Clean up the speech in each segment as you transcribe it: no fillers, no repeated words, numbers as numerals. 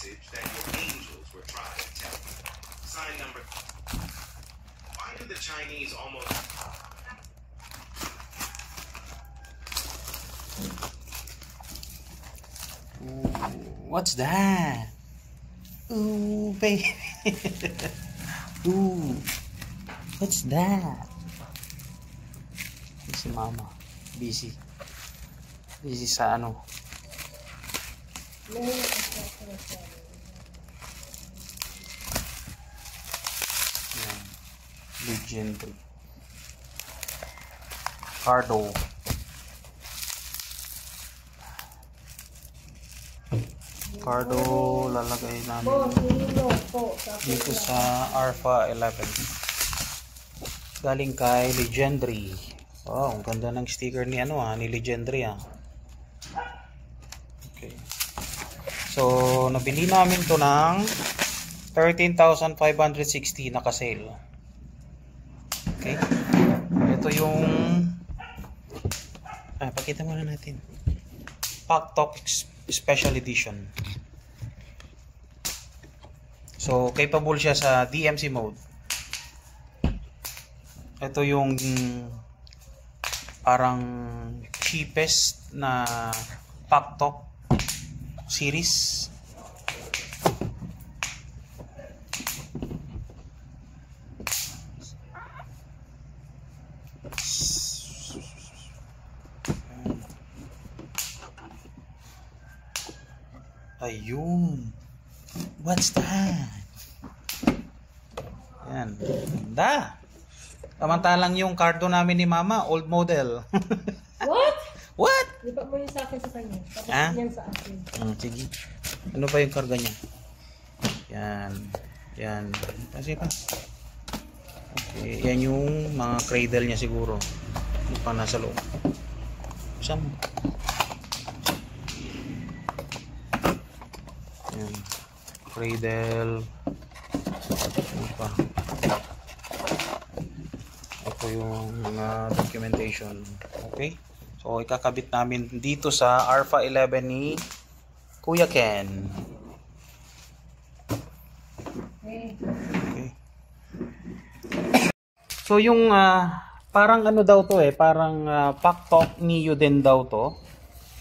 message that your angels were trying to tell you. Sign number. Why do the Chinese almost... What's that? Ooh, baby. Ooh. What's that? Si mama. Busy. Busy sa ano. Yan. Legendary. Cardo. Cardo lalagay namin dito sa Alpha 11. Galing kay Legendary. Wow, ang ganda ng sticker ni ni Legendary Okay. So, nabili namin to ng 13,560 naka-sale. Okay. Ito yung pakita muna natin. Paktok Special Edition. So, capable siya sa DMC mode. Ito yung parang cheapest na Paktok series. Ayun. What's that? Yan. Ganda. Samantalang yung cardo namin ni Mama, old model. What? What? Lipat mo yun sa akin sa kanya. Tapos yan sa akin. Sige. Ano pa yung karga niya? Yan. Yan. Kasi pa. Okay. Yan yung mga cradle niya siguro. Ano pa nasa loob. Saan mo? Yan. Cradle. Ano pa? Ito yung mga documentation. Okay? So, ikakabit namin dito sa Alpha 11 ni Kuya Ken. Okay. So, yung parang ano daw to parang Paktok Neo din daw to.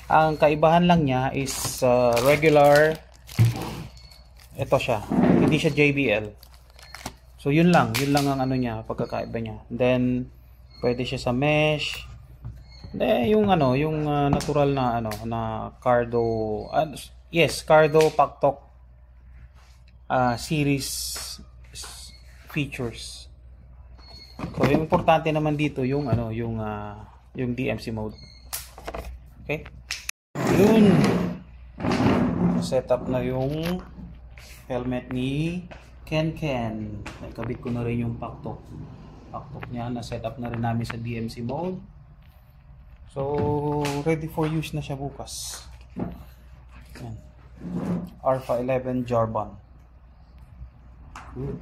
Ang kaibahan lang niya is regular. Ito siya. Hindi siya JBL. So, yun lang ang ano niya, pagkakaiba niya. Then, pwede siya sa mesh. Yung natural na na Cardo, yes, Cardo Paktok series features. So, yung importante naman dito yung yung DMC mode. Okay? Yun. Set up na yung helmet ni Ken. Nakabit ko na rin yung Paktok niya, na set up na rin namin sa DMC mode. So, ready for use na siya bukas. Yan. Alpha 11 Jarban. Good.